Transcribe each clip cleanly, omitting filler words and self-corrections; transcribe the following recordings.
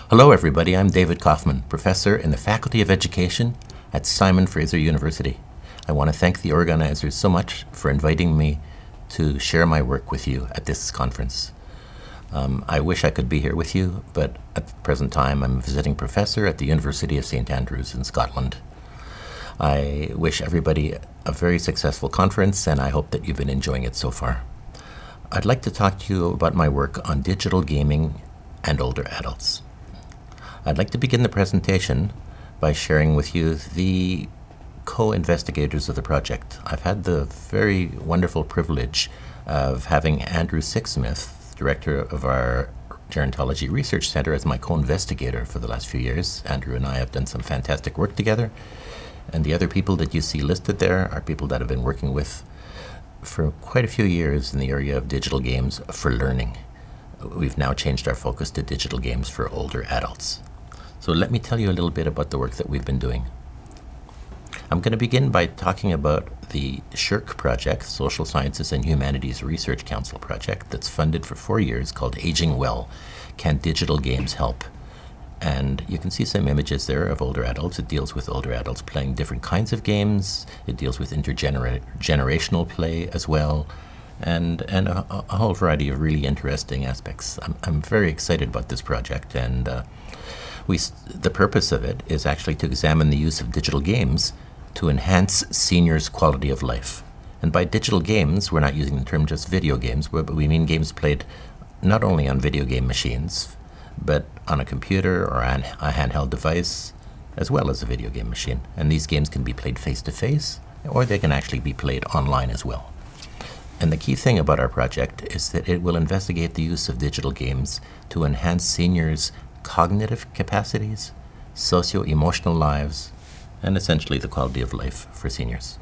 Hello everybody, I'm David Kaufman, Professor in the Faculty of Education at Simon Fraser University. I want to thank the organizers so much for inviting me to share my work with you at this conference. I wish I could be here with you, but at the present time I'm a visiting professor at the University of St. Andrews in Scotland. I wish everybody a very successful conference, and I hope that you've been enjoying it so far. I'd like to talk to you about my work on digital gaming and older adults. I'd like to begin the presentation by sharing with you the co-investigators of the project. I've had the very wonderful privilege of having Andrew Sixsmith, director of our Gerontology Research Center, as my co-investigator for the last few years. Andrew and I have done some fantastic work together, and the other people that you see listed there are people that I've been working with for quite a few years in the area of digital games for learning. We've now changed our focus to digital games for older adults. So let me tell you a little bit about the work that we've been doing. I'm going to begin by talking about the SSHRC project, Social Sciences and Humanities Research Council project, that's funded for 4 years, called Aging Well, Can Digital Games Help? And you can see some images there of older adults. It deals with older adults playing different kinds of games. It deals with intergenerational play as well, and a whole variety of really interesting aspects. I'm very excited about this project, and the purpose of it is actually to examine the use of digital games to enhance seniors' quality of life. And by digital games, we're not using the term just video games, but we mean games played not only on video game machines, but on a computer or on a handheld device, as well as a video game machine. And these games can be played face-to-face, or they can actually be played online as well. And the key thing about our project is that it will investigate the use of digital games to enhance seniors' cognitive capacities, socio-emotional lives, and essentially the quality of life for seniors.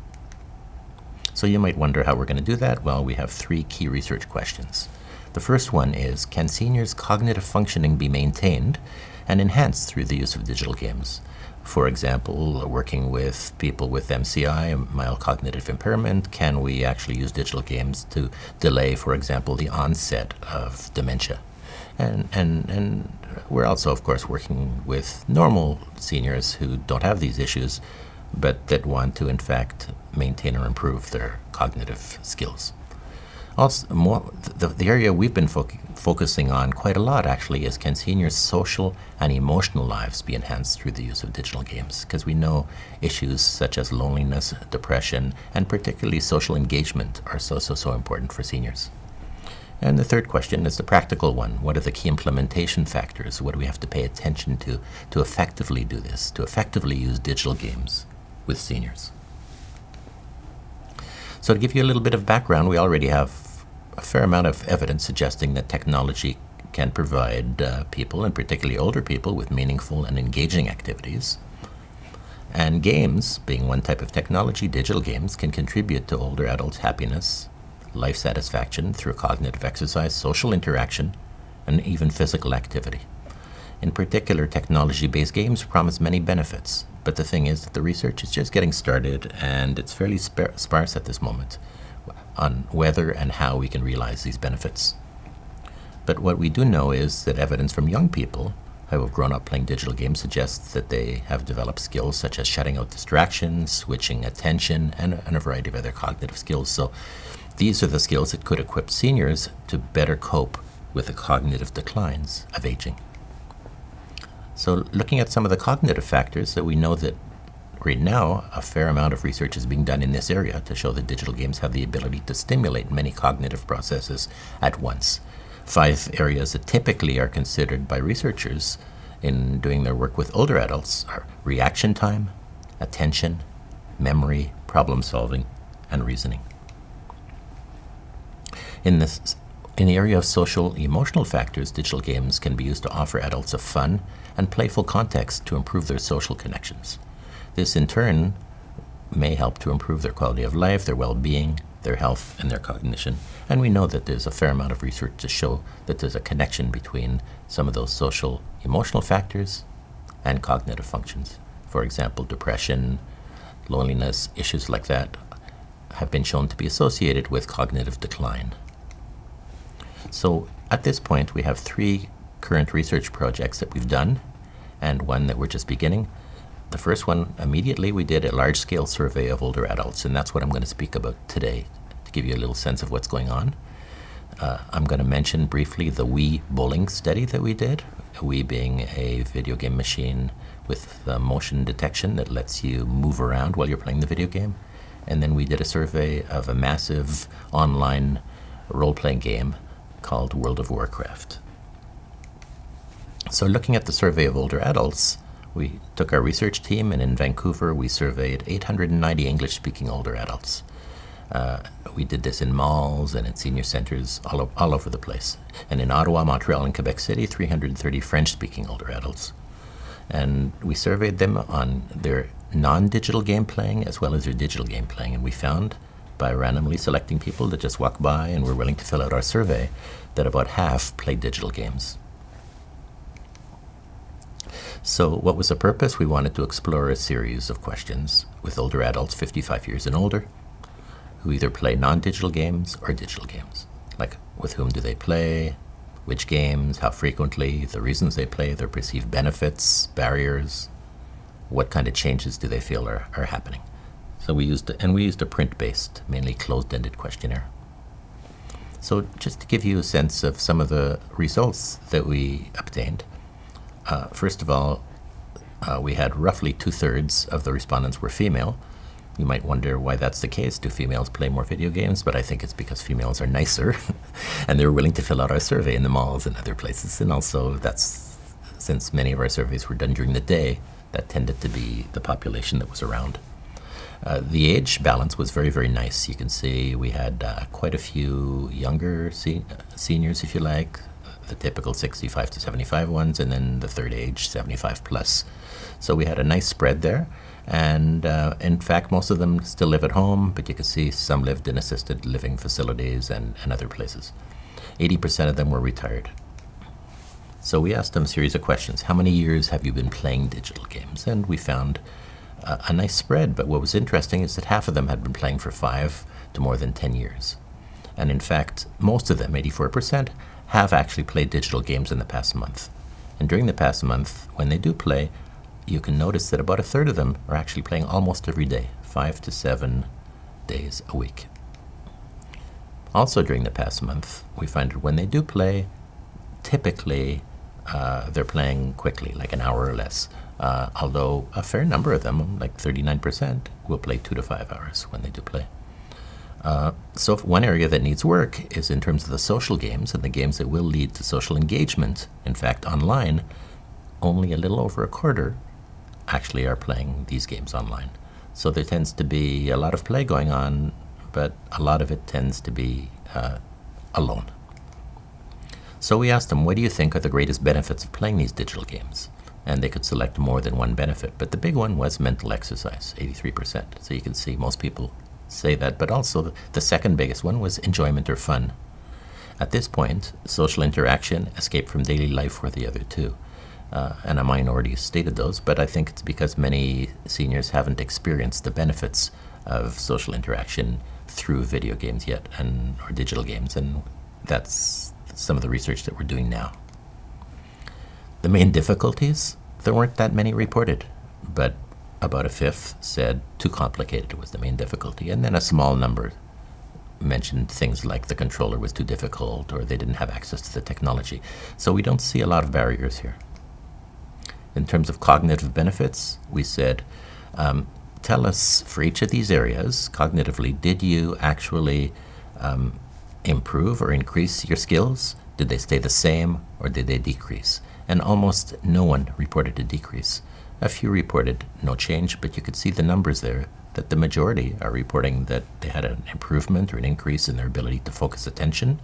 So you might wonder how we're going to do that. Well, we have 3 key research questions. The first one is, can seniors' cognitive functioning be maintained and enhanced through the use of digital games? For example, working with people with MCI, mild cognitive impairment, can we actually use digital games to delay, for example, the onset of dementia? And we're also, of course, working with normal seniors who don't have these issues, but that want to, in fact, maintain or improve their cognitive skills. Also, the area we've been focusing on quite a lot, actually, is can seniors' social and emotional lives be enhanced through the use of digital games? Because we know issues such as loneliness, depression, and particularly social engagement are so important for seniors. And the third question is the practical one. What are the key implementation factors? What do we have to pay attention to effectively do this, to effectively use digital games with seniors? So to give you a little bit of background, we already have a fair amount of evidence suggesting that technology can provide people, and particularly older people, with meaningful and engaging activities. And games, being one type of technology, digital games, can contribute to older adults' happiness, life satisfaction through cognitive exercise, social interaction, and even physical activity. In particular, technology-based games promise many benefits, but the thing is that the research is just getting started, and it's fairly sparse at this moment on whether and how we can realize these benefits. But what we do know is that evidence from young people who have grown up playing digital games suggests that they have developed skills such as shutting out distractions, switching attention, and a variety of other cognitive skills. So these are the skills that could equip seniors to better cope with the cognitive declines of aging. So looking at some of the cognitive factors, that we know that right now a fair amount of research is being done in this area to show that digital games have the ability to stimulate many cognitive processes at once. 5 areas that typically are considered by researchers in doing their work with older adults are reaction time, attention, memory, problem solving, and reasoning. In the area of social emotional factors, digital games can be used to offer adults a fun and playful context to improve their social connections. This in turn may help to improve their quality of life, their well-being, their health, and their cognition. And we know that there's a fair amount of research to show that there's a connection between some of those social emotional factors and cognitive functions. For example, depression, loneliness, issues like that have been shown to be associated with cognitive decline. So at this point, we have 3 current research projects that we've done and one that we're just beginning. The first one, immediately we did a large-scale survey of older adults, and that's what I'm going to speak about today to give you a little sense of what's going on. I'm going to mention briefly the Wii bowling study that we did, Wii being a video game machine with motion detection that lets you move around while you're playing the video game. And then we did a survey of a massive online role-playing game called World of Warcraft. So looking at the survey of older adults, we took our research team, and in Vancouver we surveyed 890 English-speaking older adults. We did this in malls and in senior centers all over the place. And in Ottawa, Montreal, and Quebec City, 330 French-speaking older adults. And we surveyed them on their non-digital game playing as well as their digital game playing. And we found, by randomly selecting people that just walk by and were willing to fill out our survey, that about half played digital games. So what was the purpose? We wanted to explore a series of questions with older adults 55 years and older who either play non-digital games or digital games. Like, with whom do they play, which games, how frequently, the reasons they play, their perceived benefits, barriers, what kind of changes do they feel are happening. So we used a print-based, mainly closed-ended questionnaire. So just to give you a sense of some of the results that we obtained, first of all, we had roughly 2/3 of the respondents were female. You might wonder why that's the case. Do females play more video games? But I think it's because females are nicer and they're willing to fill out our survey in the malls and other places. And also that's, since many of our surveys were done during the day, that tended to be the population that was around. The age balance was very, very nice. You can see we had quite a few younger seniors, if you like, the typical 65 to 75 ones, and then the third age, 75 plus. So we had a nice spread there. And in fact, most of them still live at home, but you can see some lived in assisted living facilities and other places. 80% of them were retired. So we asked them a series of questions. How many years have you been playing digital games? And we found a nice spread, but what was interesting is that half of them had been playing for 5 to more than 10 years. And in fact, most of them, 84%, have actually played digital games in the past month. And during the past month, when they do play, you can notice that about 1/3 of them are actually playing almost every day, 5 to 7 days a week. Also during the past month, we find that when they do play, typically they're playing quickly, like an hour or less. Although a fair number of them, like 39%, will play 2 to 5 hours when they do play. So one area that needs work is in terms of the social games and the games that will lead to social engagement. In fact, online, only a little over 1/4 actually are playing these games online. So there tends to be a lot of play going on, but a lot of it tends to be alone. So we asked them, what do you think are the greatest benefits of playing these digital games? And they could select more than one benefit, but the big one was mental exercise, 83%. So you can see most people say that, but also the second biggest one was enjoyment or fun. At this point, social interaction, escape from daily life were the other two. And a minority stated those, but I think it's because many seniors haven't experienced the benefits of social interaction through video games yet, or digital games, and that's some of the research that we're doing now. The main difficulties, there weren't that many reported, but about 1/5 said too complicated was the main difficulty, and then a small number mentioned things like the controller was too difficult or they didn't have access to the technology. So we don't see a lot of barriers here. In terms of cognitive benefits, we said, tell us for each of these areas, cognitively, did you actually improve or increase your skills? Did they stay the same or did they decrease? And almost no one reported a decrease. A few reported no change, but you could see the numbers there, that the majority are reporting that they had an improvement or an increase in their ability to focus attention,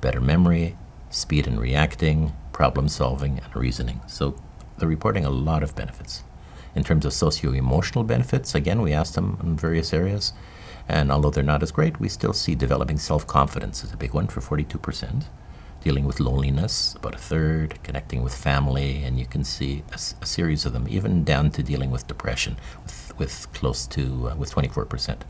better memory, speed in reacting, problem solving, and reasoning. So they're reporting a lot of benefits. In terms of socio-emotional benefits, again, we asked them in various areas, and although they're not as great, we still see developing self-confidence is a big one for 42%, dealing with loneliness, about 1/3, connecting with family, and you can see a series of them, even down to dealing with depression, with close to, with 24%.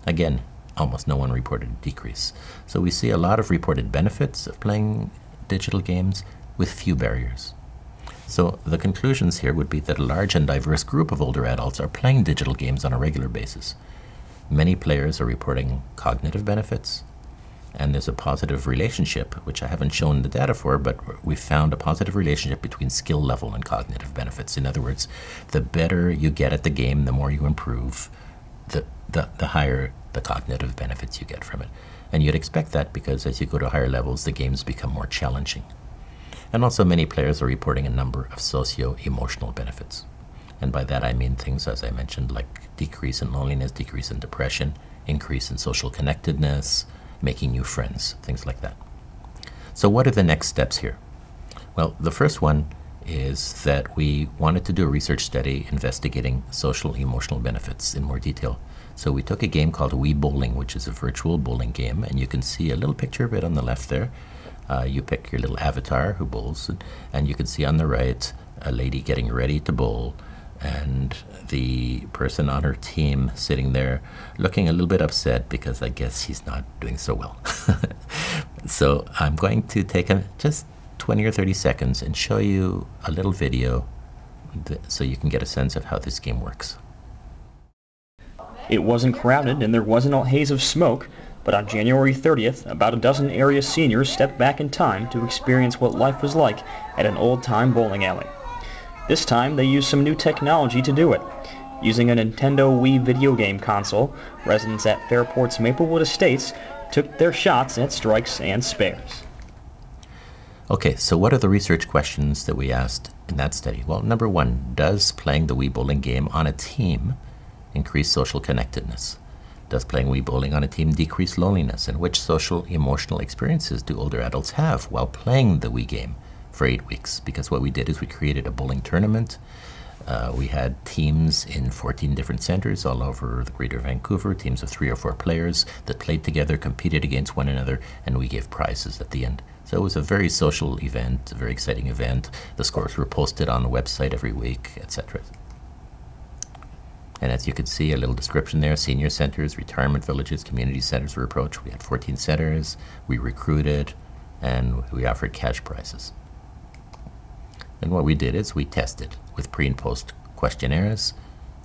Again, almost no one reported a decrease. So we see a lot of reported benefits of playing digital games, with few barriers. So the conclusions here would be that a large and diverse group of older adults are playing digital games on a regular basis. Many players are reporting cognitive benefits, and there's a positive relationship, which I haven't shown the data for, but we found a positive relationship between skill level and cognitive benefits. In other words, the better you get at the game, the more you improve, the higher the cognitive benefits you get from it. And you'd expect that because as you go to higher levels, the games become more challenging. And also many players are reporting a number of socio-emotional benefits. And by that I mean things, as I mentioned, like decrease in loneliness, decrease in depression, increase in social connectedness, making new friends, things like that. So what are the next steps here? Well, the first one is that we wanted to do a research study investigating social emotional benefits in more detail. So we took a game called Wii Bowling, which is a virtual bowling game, and you can see a little picture of it on the left there. You pick your little avatar who bowls, and you can see on the right a lady getting ready to bowl, and the person on her team sitting there looking a little bit upset because I guess he's not doing so well. So I'm going to take just 20 or 30 seconds and show you a little video so you can get a sense of how this game works. It wasn't crowded and there wasn't a haze of smoke, but on January 30th, about a dozen area seniors stepped back in time to experience what life was like at an old-time bowling alley. This time, they used some new technology to do it. Using a Nintendo Wii video game console, residents at Fairport's Maplewood Estates took their shots at strikes and spares. Okay, so what are the research questions that we asked in that study? Well, number one, does playing the Wii Bowling game on a team increase social connectedness? Does playing Wii Bowling on a team decrease loneliness? And which social emotional experiences do older adults have while playing the Wii game for 8 weeks? Because what we did is we created a bowling tournament. We had teams in 14 different centers all over the Greater Vancouver, teams of 3 or 4 players that played together, competed against one another, and we gave prizes at the end. So it was a very social event, a very exciting event. The scores were posted on the website every week, etc. And as you can see, a little description there: senior centers, retirement villages, community centers were approached. We had 14 centers, we recruited, and we offered cash prizes. And what we did is we tested with pre and post questionnaires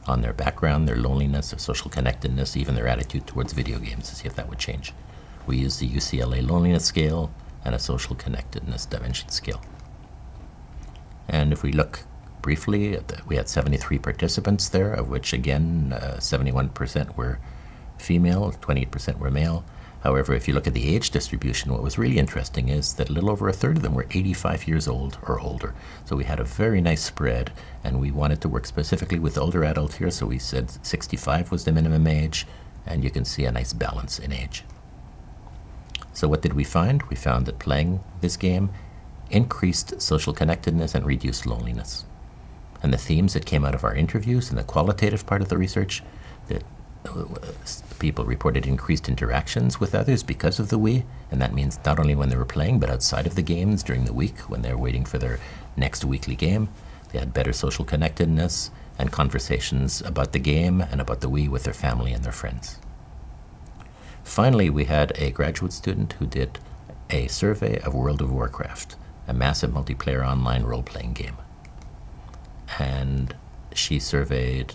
on their background, their loneliness, their social connectedness, even their attitude towards video games to see if that would change. We used the UCLA loneliness scale and a social connectedness dimension scale. And if we look briefly, we had 73 participants there, of which again 71% were female, 28% were male. However, if you look at the age distribution, what was really interesting is that a little over a third of them were 85 years old or older. So we had a very nice spread, and we wanted to work specifically with older adults here, so we said 65 was the minimum age, and you can see a nice balance in age. So what did we find? We found that playing this game increased social connectedness and reduced loneliness. And the themes that came out of our interviews and the qualitative part of the research, that people reported increased interactions with others because of the Wii, and that means not only when they were playing, but outside of the games during the week when they were waiting for their next weekly game. They had better social connectedness and conversations about the game and about the Wii with their family and their friends. Finally, we had a graduate student who did a survey of World of Warcraft, a massive multiplayer online role-playing game. And she surveyed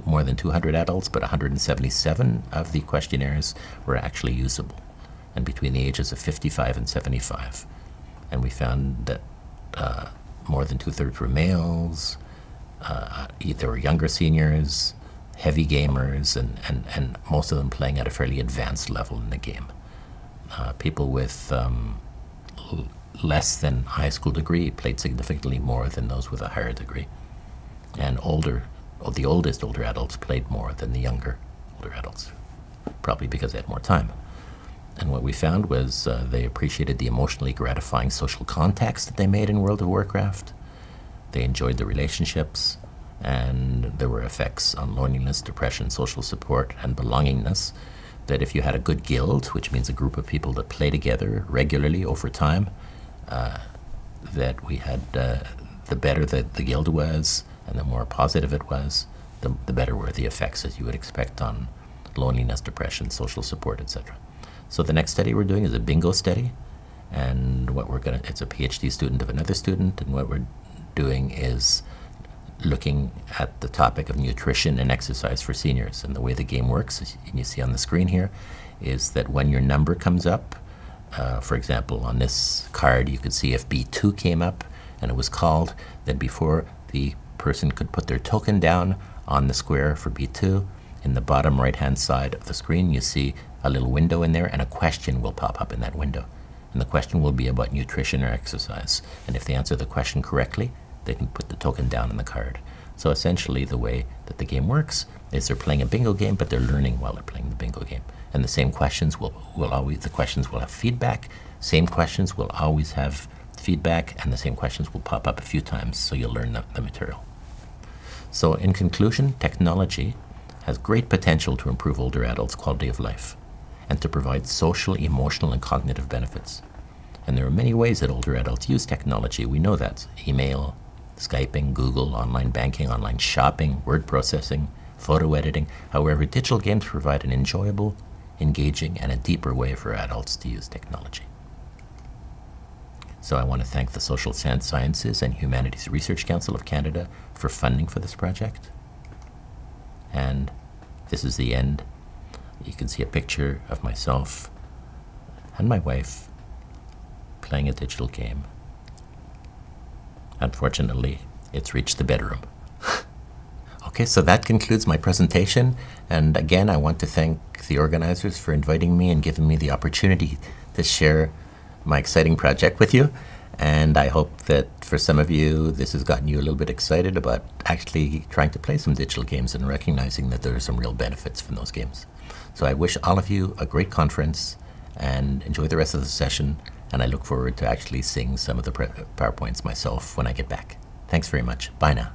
more than 200 adults, but 177 of the questionnaires were actually usable, and between the ages of 55 and 75. And we found that more than 2/3 were males, there were younger seniors, heavy gamers, and most of them playing at a fairly advanced level in the game. People with less than high school degree played significantly more than those with a higher degree. And the oldest older adults played more than the younger older adults, probably because they had more time. And what we found was they appreciated the emotionally gratifying social contacts that they made in World of Warcraft. They enjoyed the relationships, and there were effects on loneliness, depression, social support, and belongingness. That if you had a good guild, which means a group of people that play together regularly over time, that we had the better that the guild was, and the more positive it was, the better were the effects, as you would expect, on loneliness, depression, social support, etc. So the next study we're doing is a bingo study, And what we're gonna, it's a PhD student of another student, and what we're doing is looking at the topic of nutrition and exercise for seniors. And the way the game works, as you see on the screen here, is that when your number comes up, for example, on this card you could see if B2 came up and it was called, then before the person could put their token down on the square for B2, in the bottom right hand side of the screen you see a little window in there, and a question will pop up in that window. And the question will be about nutrition or exercise. And if they answer the question correctly, they can put the token down on the card. So essentially the way that the game works is they're playing a bingo game, but they're learning while they're playing the bingo game. And the same questions will always, the questions will have feedback, same questions will always have feedback, and the same questions will pop up a few times, so you'll learn the material. So in conclusion, technology has great potential to improve older adults' quality of life and to provide social, emotional, and cognitive benefits. And there are many ways that older adults use technology. We know that. Email, Skyping, Google, online banking, online shopping, word processing, photo editing. However, digital games provide an enjoyable, engaging, and a deeper way for adults to use technology. So I want to thank the Social Sciences and Humanities Research Council of Canada for funding for this project. And this is the end. You can see a picture of myself and my wife playing a digital game. Unfortunately, it's reached the bedroom. Okay, so that concludes my presentation. And again, I want to thank the organizers for inviting me and giving me the opportunity to share my exciting project with you. And I hope that for some of you, this has gotten you a little bit excited about actually trying to play some digital games and recognizing that there are some real benefits from those games. So I wish all of you a great conference and enjoy the rest of the session. And I look forward to actually seeing some of the PowerPoints myself when I get back. Thanks very much. Bye now.